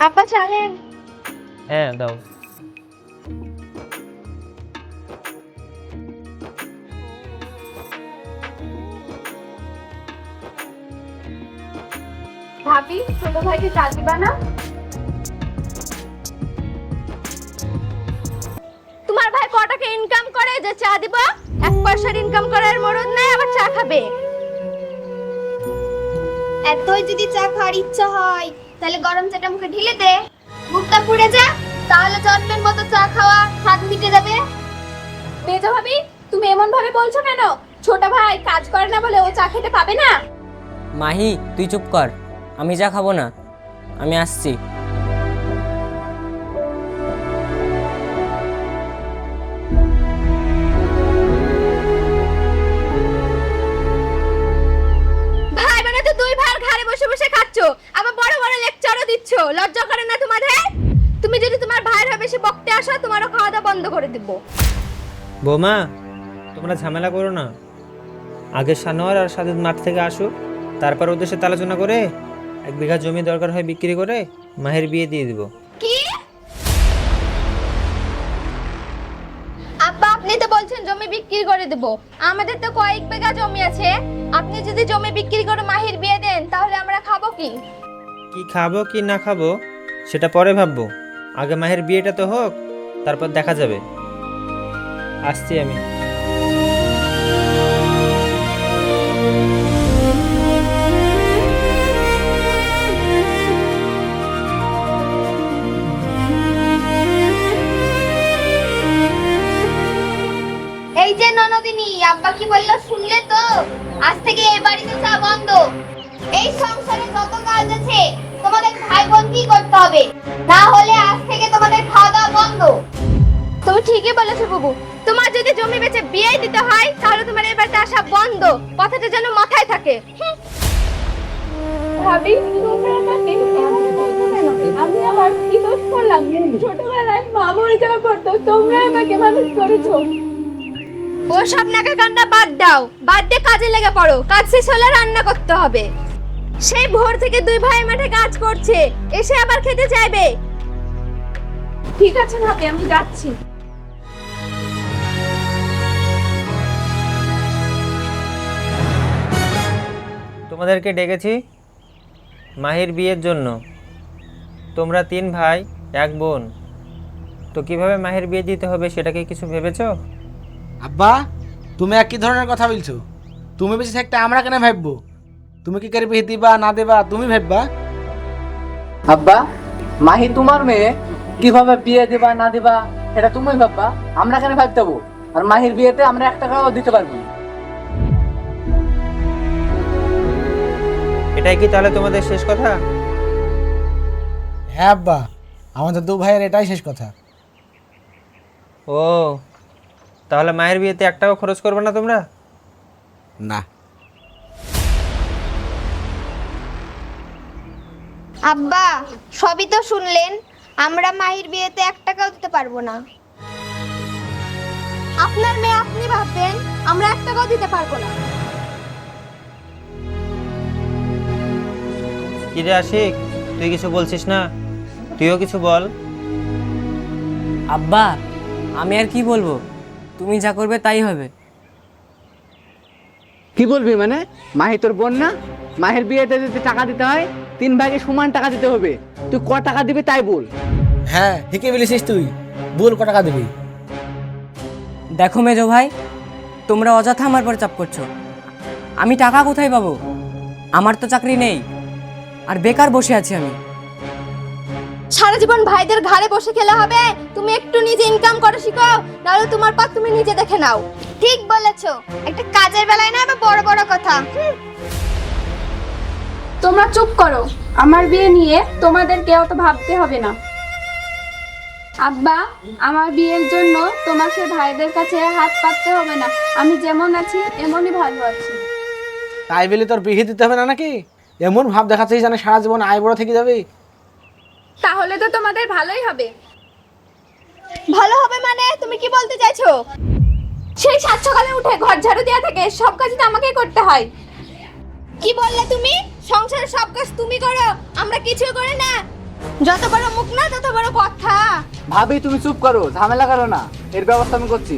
আপা চলেন। হ্যাঁ দাও। ভাবি ছোট ভাইকে চা দিবা না? তোমার ভাই ক টাকা ইনকাম করে যে চা দিবা? 1 পয়সার ইনকাম করার মরদ নাই আবার চা খাবে। এতই যদি চা খাওয়ার ইচ্ছা হয় তাহলে গরম চাটা মুখে ঢেলে দে, মুখটা পুড়ে যা, তাহলে জন্মের মতো চা খাওয়া স্বাদ মিটে যাবে। মেজো ভাবি তুমি এমন ভাবে বলছো কেন? ছোট ভাই কাজ করে না বলে ও চা খেতে পাবে না? মাহি তুই চুপ কর, আমি চা খাবো না, আমি আসছি। ভাই মানে তো দুই ভাইয়ের ঘরে বসে বসে খাচ্ছো, আবার বড় বড় লেকচারও দিচ্ছ, লজ্জা করে না তোমাদের? তুমি যদি তোমার ভাইয়ের হয়ে বেশি বকতে আসো তোমারও খাওয়া দাওয়া বন্ধ করে দিব। বৌমা তোমরা ঝামেলা করো না, আগে সানোয়ার আর সাদিদ মাঠ থেকে আসুক, তারপর ওদের সাথে আলোচনা করে 1 বিঘা জমি দরকার হয় বিক্রি করে মাহের বিয়ে দিয়ে দিব। কি? আব্বা আপনি তো বলছেন জমি বিক্রি করে দেব, আমাদের তো কয়েক বিঘা জমি আছে, আপনি যদি জমি বিক্রি করে মাহির বিয়ে দেন তাহলে আমরা খাবো কি? কি খাবো কি না খাবো সেটা পরে ভাববো, আগে মাহের বিয়েটা তো হোক, তারপর দেখা যাবে। আসছি আমি। এই যে ননদিনী, আব্বা কি বললো শুনলে তো? আজ থেকে এই বাড়িতে চা বন্ধ। এই সংসারে যত কাজ আছে তোমাদের ভাই বোন কি করতে হবে, না হলে আজ থেকে তোমাদের খাওয়া দাওয়া বন্ধ। তুমি ঠিকই বলেছো বাবু, তোমার যদি জমি বেচে বিয়ে দিতে হয় তাহলে তোমার এই বাড়িতে আসা বন্ধ, কথাটা যেন মাথায় থাকে। ভাবি তোমরা আমাকে এমন বলছো কেন? আমি আবার কি দোষ করলাম? ছোটবেলায় মা মরে যাওয়ার পর তো তোমরা আমাকে মানুষ করেছো। ও সব নাকা কান্না বাদ দাও, বাদ দিয়ে কাজে লেগে পড়ো, কাজ শেষ হলে রান্না করতে হবে। সেই ভোর থেকে দুই ভাই মাঠে কাজ করছে, এসে আবার খেতে চাইবে। ঠিক আছে ভাবি আমি যাচ্ছি। তোমাদেরকে ডেকেছি মাহির বিয়ের জন্য। তোমরা 3 ভাই 1 বোন, তো কিভাবে মাহির বিয়ে দিতে হবে সেটা কি কিছু ভেবেছো? আব্বা তুমি একই ধরনের কথা বলছো, তুমি বেশি থাকতে আমরা কেন ভাববো? তুমি কি করে বিয়ে দিবা না দেবা তুমি ভাববা। আব্বা মাহি তোমার মেয়ে, কিভাবে বিয়ে দিবা না দিবা এটা তুমি ভাববা, আমরা কেন ভাবতে হবো? আর মাহির বিয়েতে আমরা 1 টাকাও দিতে পারবো না। এটাই কি তাহলে তোমাদের শেষ কথা? হ্যাঁ আব্বা, আমাদের 2 ভাইয়ের এটাই শেষ কথা। ও তাহলে মায়ের বিয়েতে 1 টাকাও খরচ করবে না তোমরা? না। আব্বা সবই তো শুনলেন, আমরা মাহির বিয়েতে 1 টাকাও দিতে পারবো না। আপনার মেয়ে আপনি ভাববেন, আমরা 1 টাকাও দিতে পারবো না। কি রে আশিক, তুই কিছু বলছিস না? তুইও কিছু বল। আব্বা আমি আর কি বলবো, তুমি যা করবে তাই হবে। কি বলবি মানে? মাহি তোর বোন না? মাহির বিয়েতে যদি টাকা দিতে হয় 3 ভাইকে সমান টাকা দিতে হবে, তুই ক টাকা দিবি তাই বল। হ্যাঁ ঠিকই বলেছিস, তুই বল ক টাকা দিবি। দেখো মেজো ভাই, তোমরা অযথা আমার পর চাপ করছো। আমি টাকা কোথায় পাবো? আমার তো চাকরি নেই, আর বেকার বসে আছি আমি। সারা জীবন ভাইদের ঘাড়ে বসে খেলা হবে? তুমি একটু নিজে ইনকাম করে শিখো, নাহলে তোমার পাক তুমি নিজে দেখে নাও। ঠিক বলেছো, একটা কাজের বেলায় না আবার বড় বড় কথা। তোমরা চুপ করো, আমার বিয়ে নিয়ে তোমাদের কেউ তো ভাবতে হবে না। আব্বা আমার বিয়ের জন্য তোমাকে ভাইদের কাছে হাত পাততে হবে না, আমি যেমন আছি এমনই ভালো আছি। তাই বলে তোর বিয়ে দিতে হবে না নাকি? এমন ভাব দেখাচ্ছিস যেন সারা জীবন আয় বড় থেকে যাবে। তাহলে তো তোমাদের ভালোই হবে। ভালো হবে মানে তুমি কি বলতে চাইছো? সেই সাত সকালে উঠে ঘর ঝাড়ু দেওয়া থেকে সব কাজ তো আমাকেই করতে হয়। কি বললে তুমি? সংসারের সব কাজ তুমি করো, আমরা কিছু করি না? যত বড় মুখ না তত বড় কথা। ভাবি তুমি চুপ করো, ঝামেলা করো না, এর ব্যবস্থা আমি করছি।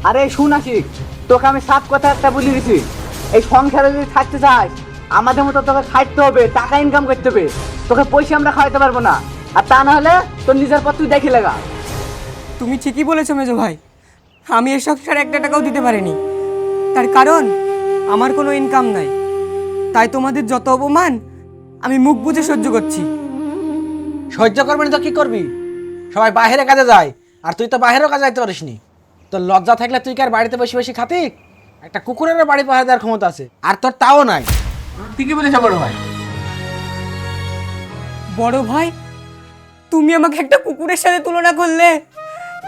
আরে শুন আশিক, তোকে আমি সাত কথা একটা বলে দিছি, এই সংসারে যদি থাকতে চাস আমাদের মতো তোকে খাইতে হবে, টাকা ইনকাম করতে হবে, তোকে পয়সা আমরা খাওয়াতে পারবো না, আর তা না হলে তোর নিজের পথ তুই দেখি লাগা। তুমি ঠিকই বলেছো মেজো ভাই, আমি এ সংসারে একটা টাকাও দিতে পারিনি। তার কারণ আমার কোনো ইনকাম নাই, তাই তোমাদের যত অপমান আমি মুখ বুজে সহ্য করছি। সহ্য করবি না তো কি করবি? সবাই বাইরে কাজে যায় আর তুই তো বাইরেও কাজে যাইতে পারিস নি। তোর লজ্জা থাকলে তুই কি আর বাড়িতে বসে বসে খাতি? একটা কুকুরের বাড়ি পাহাড় দেওয়ার ক্ষমতা আছে, আর তোর তাও নাই। ঠিকই বলেছ বড় ভাই। বড় ভাই, তুমি আমাকে একটা কুকুরের সাথে তুলনা করলে।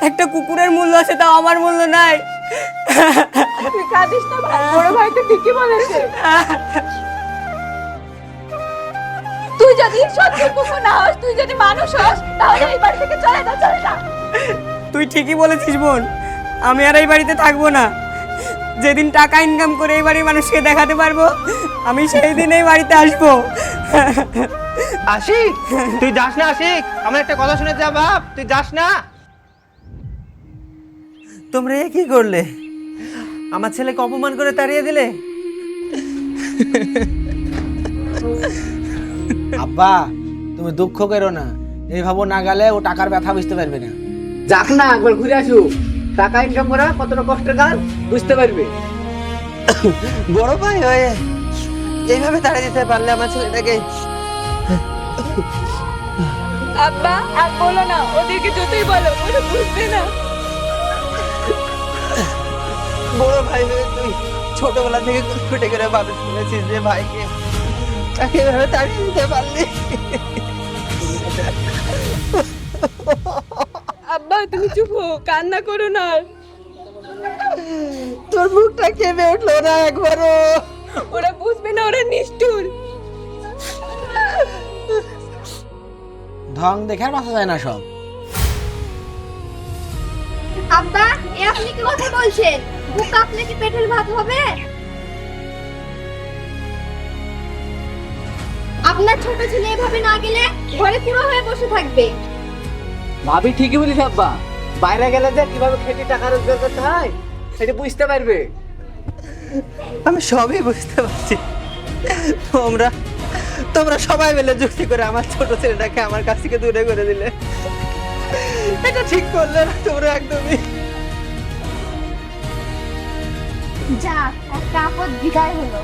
একটা কুকুরের মূল্য আছে, তাও আমার মূল্য নাই। তুই কাঁদিস না ভাই, বড় ভাই তো ঠিকই বলেছে। তুই যদি সত্যি কুকুর না হস, তুই যদি মানুষ হস, তাহলে এই বাড়ি থেকে চলে যা, চলে যা। তুই ঠিকই বলেছিস বোন, আমি আর এই বাড়িতে থাকবো না। যেদিন টাকা ইনকাম করে এই বাড়ির মানুষকে দেখাতে পারবো, আমি সেই দিন এই বাড়িতে আসবো। আশিক, তুই যাস না আশিক, আমার একটা কথা শুনে যা বাপ, তুই যাস না। তোমরা এ কি করলে? আমার ছেলেকে অপমান করে তাড়িয়ে দিলে। আব্বা তুমি দুঃখ করো না, এইভাবে না গেলে ও টাকার ব্যথা বুঝতে পারবে না। যাক না, একবার ঘুরে আসুক, টাকা ইনকাম করা কতটা কষ্টের কাজ বুঝতে পারবে। বড় ভাই হয়ে এইভাবে তাড়িয়ে দিতে পারলে আমার ছেলেটাকে। আব্বা আর বলো না, ওদেরকে যতই বলো ওরা বুঝবে না। বড় ভাই হয়ে তুই ছোটবেলা থেকে খুঁটে করে মানুষ করেছিস যে ভাইকে, তাকে এভাবে তাড়িয়ে দিতে পারলি। আব্বা তুমি চুপ হো, কান্না করো না। তোর মুখটা কেঁপে উঠলো না একবারও। ওরা বুঝবে না, ওরা নিষ্ঠুর। ঢং দেখে আর বাঁচা যায় না সব। আব্বা, এ আপনি কি কথা বলছেন? বুক কাঁপলে কি পেটের ভাত হবে? আপনার ছোট ছেলে এভাবে না গেলে ঘরে পুরো হয়ে বসে থাকবে। ভাবি ঠিকই বলিস আব্বা, বাইরে গেলে যে কিভাবে খেটে টাকা রোজগার করতে হয় সেটা বুঝতে পারবে। আমি সবই বুঝতে পারছি। তোমরা তোমরা সবাই মিলে যুক্তি করে আমার ছোট ছেলেটাকে আমার কাছ থেকে দূরে করে দিলে। এটা ঠিক করলে না তোমরা একদমই। যা, একটা আপদ বিদায় হলো।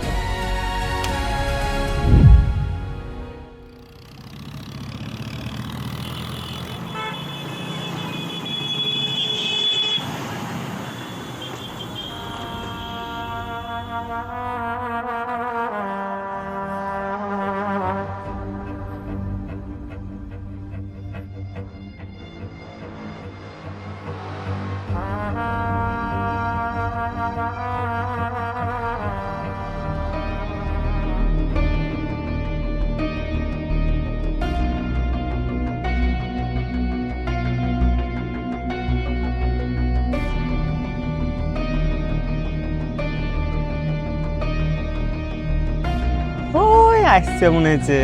ওই আসছে মনে হচ্ছে।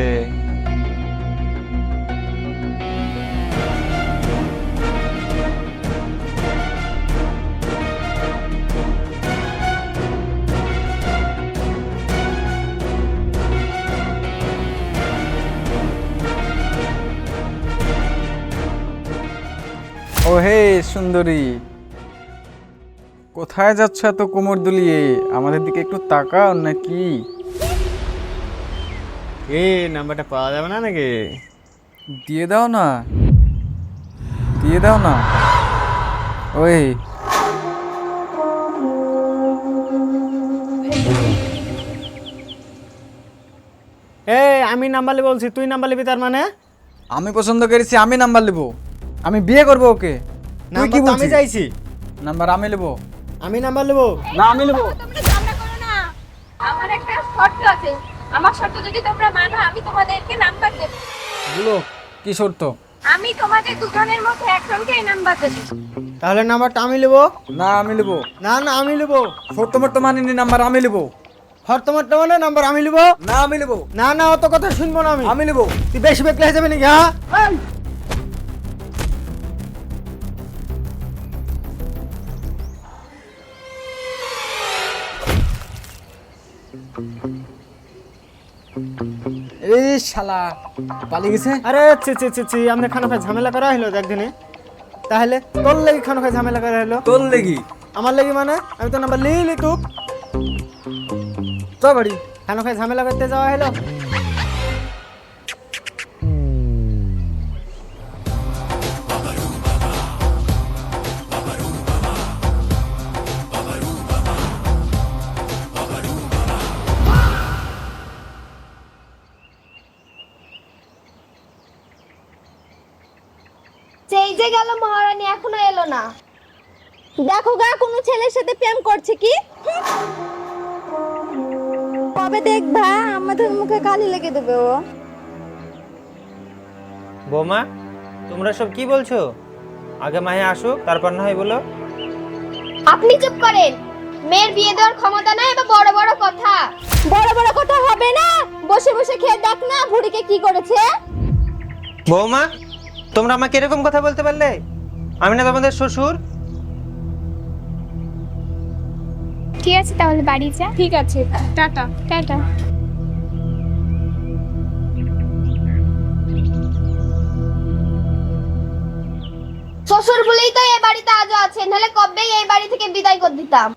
ও হে সুন্দরী, কোথায় যাচ্ছ এত কোমর দুলিয়ে? আমাদের দিকে একটু তাকাও নাকি? নাম্বারটা পাওয়া যাবে না নাকি? দিয়ে দাও না, দিয়ে দাও না। ওই আমি নাম্বার লিখে বলছি, তুই নাম্বার লিখবি তার মানে? আমি পছন্দ করেছি, আমি নাম্বার নেবো, আমি বিয়ে করবো ওকে। তুই কি নাম্বার তো আমি বলছিস? চাইছি। নাম্বার আমি নেবো। আমি নাম্বার নেবো না, আমি নেবো। তোমরা ঝগড়া করো না, আমার একটা শর্ত আছে। আমার শর্ত যদি তোমরা মানো, আমি তোমাদেরকে নাম্বার দেব। বলো কি শর্ত? আমি তোমাদের দুজনের মধ্যে একজনকে নাম্বার দেব। তাহলে নাম্বারটা আমি নেবো। না আমি নেবো। না না আমি নেবো। ছোট্ট মোট্ট মানিনি নাম্বার আমি নেবো। হরতমারটা মানে নাম্বার আমি নেবো। না আমি নেবো। না না অত কথা শুনবো না আমি নেবো। তুই বেশি বেকলে হয়ে যাবে নাকি? হ্যাঁ এই শালা পালিয়ে গেছে। আরে চি চি চি চি আপনি খানা খাই ঝামেলা করা হলো একদিনে। তাহলে তোর লেগে খানা খাই ঝামেলা করা হলো? তোর লেগি? আমার লেগে মানে আমি তো নাম্বার লিলি তো তো বাড়ি। খানা খাই ঝামেলা করতে যাওয়া হলো। সেই যে গেল মহারানী এখনো এলো না। দেখো গা কোনো ছেলের সাথে প্রেম করছে কি? কবে দেখবা আমাদের মুখে কালি লেগে দেবে ও। বৌমা তোমরা সব কি বলছো? আগে মাহে আসুক তারপর না হয় বলো। আপনি চুপ করেন। মেয়ের বিয়ে দেওয়ার ক্ষমতা নাই, এবার বড় বড় কথা। বড় বড় কথা হবে না, বসে বসে খেয়ে দেখ না বুড়িকে কি করেছে। বৌমা তোমরা আমাকে এরকম কথা বলতে পারলে? আমি না তোমাদের শ্বশুর? ঠিক আছে তাহলে বাড়ি যা। ঠিক আছে, টাটা টাটা। শ্বশুর বলেই তো এই বাড়িতে আজও আছে, নাহলে কবেই এই বাড়ি থেকে বিদায় করে দিতাম।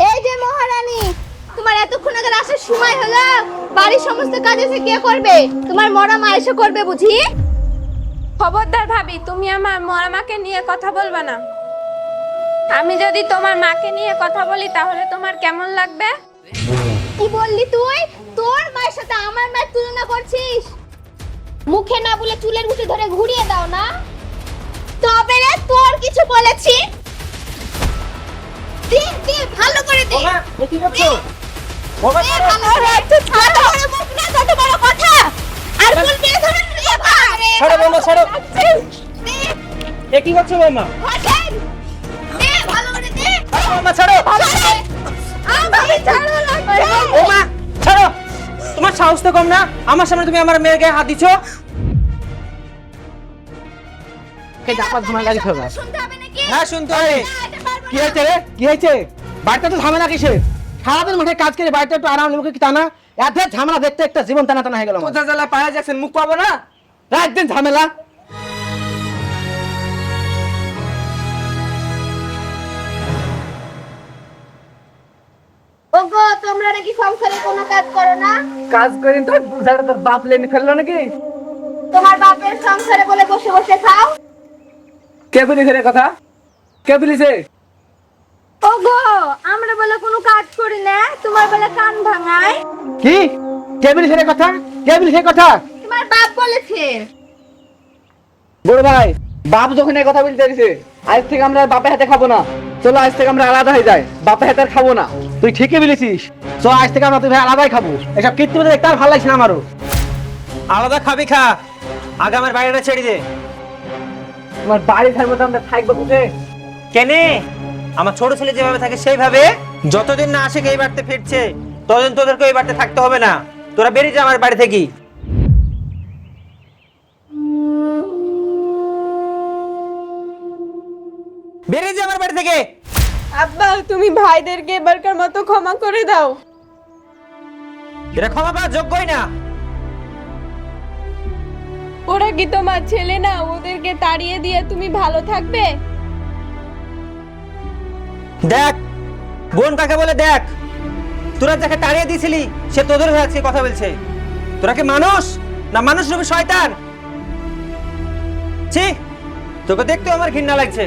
এই যে মহারানী, তোমার এতক্ষণ আগে আসার সময় হলো। বাড়ির সমস্ত কাজ এসে কে করবে? তোমার মরা মা এসে করবে বুঝি? খবরদার ভাবি, তুমি আমার মরা মাকে নিয়ে কথা বলবে না। আমি যদি তোমার মাকে নিয়ে কথা বলি তাহলে তোমার কেমন লাগবে? কি বললি তুই? তোর মায়ের সাথে আমার মায়ের তুলনা করছিস? মুখে না বলে চুলের মুঠি ধরে ঘুরিয়ে দাও না। তবে রে তোর কিছু বলেছি? দে দে ভালো করে দে। কি করছো? দে ভালো করে। একটু ছাড়ো করে মুখ না, কত বড় কথা। আর বলবি ধরে দে বাবারে। ছাড়ো বৌমা, ছাড়ো। দে এ কি করছো বৌমা? হটেন। দে ভালো করে দে। বৌমা ছাড়ো। ভালো করে। আমি ছাড়ো লাগবে। বৌমা ছাড়ো। তোমার সাহস তো কম না, আমার সামনে তুমি আমার মেয়ের গায়ে হাত দিছো। কে জাপাত ঝামেলা লাগিস হবে? শুনতে হবে নাকি? হ্যাঁ শুনতে হবে। কি হয়েছে রে? কি হয়েছে? বাড়িতে তো ঝামেলা কিসের? সারাদিন মাঠে কাজ করে বাড়িতে একটু আরাম নেবো কি তা না? এত ঝামেলা দেখতে একটা জীবন টানা টানা হয়ে গেল। কোথা জ্বালা পায়ে যাচ্ছেন, মুখ পাবো না? রাত দিন ঝামেলা। ওগো তোমরা নাকি সংসারে কোনো কাজ করো না? কাজ করি তো বুঝাটা তোর বাপ লেনে ফেললো নাকি? তোমার বাপের সংসারে বলে বসে বসে খাও? কে বলিছে রে কথা? কে বলিছে? ওগো আমরা বলে কোনো কাজ করি না, তোমার বলে কান ভাঙাই। কি? কে বলিছে রে কথা? কে বলিছে কথা? তোমার বাপ বলেছে। বড় ভাই, বাপ যখন এই কথা বলতে দিছে, আজ থেকে আমরা আর বাপের হাতে খাবো না। চলো আজ থেকে আমরা আলাদা হয়ে যাই, বাপের হাতে আর খাবো না। তুই ঠিকই বলেছিস। তো আজ থেকে আমরা তুই ভাই আলাদাই খাবো। এসব কৃত্রিম দেখতে আর ভালো লাগছে না আমারও। আলাদা খাবি খা, আগে আমার বাড়িটা ছেড়ে দে। তোমার বাড়ি থাকবো তো আমরা থাকবো কোথায়? কেনে? আমার ছোট ছেলে যেভাবে থাকে সেইভাবে। যতদিন না আসে এই বাড়িতে ফিরছে ততদিন তোদেরকে এই বাড়িতে থাকতে হবে না। তোরা বেরিয়ে যা আমার বাড়ি থেকে। বেরিয়ে যা আমার বাড়ি থেকে। আব্বা তুমি ভাইদেরকে এবারকার মতো ক্ষমা করে দাও। এরা ক্ষমা পাওয়ার যোগ্যই না। ওরা কি তোমার ছেলে না? ওদেরকে তাড়িয়ে দিয়ে তুমি ভালো থাকবে? দেখ বোন কাকে বলে দেখ। তোরা যাকে তাড়িয়ে দিয়েছিলি সে তোদের হয়ে আজকে কথা বলছে। তোরা কি মানুষ না মানুষ রূপী শয়তান? ছি, তোকে দেখতেও আমার ঘৃণা লাগছে।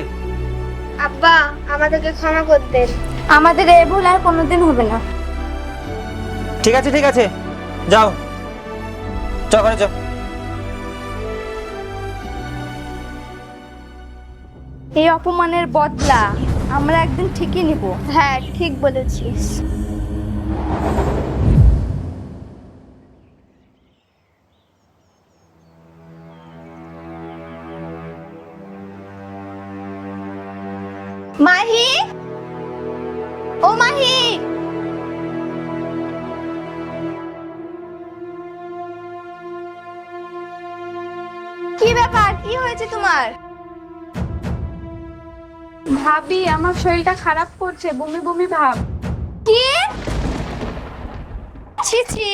আব্বা আমাদেরকে ক্ষমা করতেন, আমাদের এই ভুল আর কোনোদিন হবে না। ঠিক আছে ঠিক আছে, যাও চল ঘরে চল। এই অপমানের বদলা আমরা একদিন ঠিকই নিব। হ্যাঁ ঠিক বলেছিস। মাহি, ও মাহি, কি ব্যাপার, কি হয়েছে তোমার? ভাবি আমার শরীরটা খারাপ করছে, বমি বমি ভাব। কি? ছি ছি,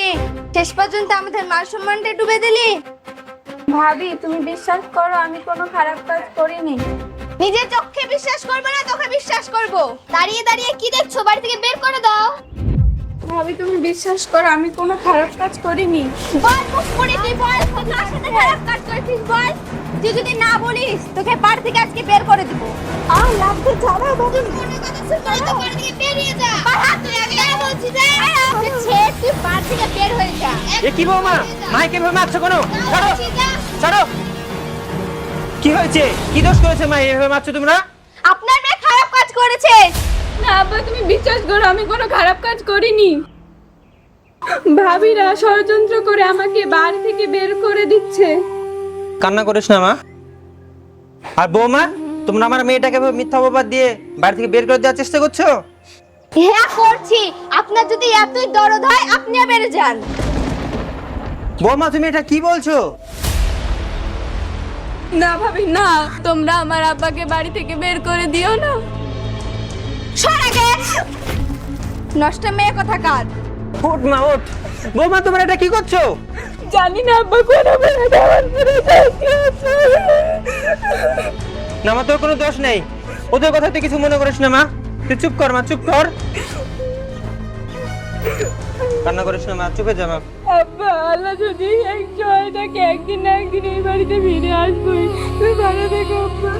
শেষ পর্যন্ত আমাদের মান সম্মানটা ডুবে দিলি। ভাবি তুমি বিশ্বাস করো আমি কোনো খারাপ কাজ করিনি। নিজের চোখে বিশ্বাস করবে না, তোকে বিশ্বাস করব? দাঁড়িয়ে দাঁড়িয়ে কি দেখছো? বাড়ি থেকে বের করে দাও। ভাবি তুমি বিশ্বাস করো আমি কোনো খারাপ কাজ করিনি। বল, মুখ পুড়ে তুই বল, কার সাথে খারাপ কাজ করেছিস বল। তুই যদি না বলিস তোকে বাড়ি থেকে আজকে বের করে দিব। লাগবে ছাড়া বাবু, কোনো কথা শুনবি না, তো বাড়ি থেকে বেরিয়ে যা। হাত তুই আগে বলছি যে তুই বাড়ি থেকে বের হয়ে যা। এ কি বৌমা, মাইকে ভেবে মারছো কেন? ছাড়ো, ছাড়ো। কি হয়েছে? কি দোষ করেছে মা এভাবে মারছো তোমরা? আপনার মেয়ে খারাপ কাজ করেছে। না আব্বা তুমি বিশ্বাস করো আমি কোনো খারাপ কাজ করিনি। ভাবিরা ষড়যন্ত্র করে আমাকে বাড়ি থেকে বের করে দিচ্ছে। কান্না করিস না মা। আর বৌমা, তোমরা আমার মেয়েটাকে এভাবে মিথ্যা অপবাদ দিয়ে বাড়ি থেকে বের করে দেওয়ার চেষ্টা করছো? হ্যাঁ করছি। আপনার যদি এতই দরদ হয় আপনিও বের যান। বৌমা তুমি এটা কি বলছো? না ভাবি না, তোমরা আমার আব্বাকে বাড়ি থেকে বের করে দিও না। সর আগে, নষ্ট মেয়ে কোথাকার। ওঠ মা ওঠ। বৌমা তোমরা এটা কি করছো? জানি না আব্বা কোনো বেলা দেওয়ার পরে না মা, তোর কোনো দোষ নেই। ওদের কথা তুই কিছু মনে করিস না মা। তুই চুপ কর মা, চুপ কর। কান্না করিস না মা, চুপে যা মা। আব্বা আল্লাহ যদি এক সময় থাকে একদিন না একদিন এই বাড়িতে ফিরে আসবোই। তুমি ভালো থেকো আব্বা।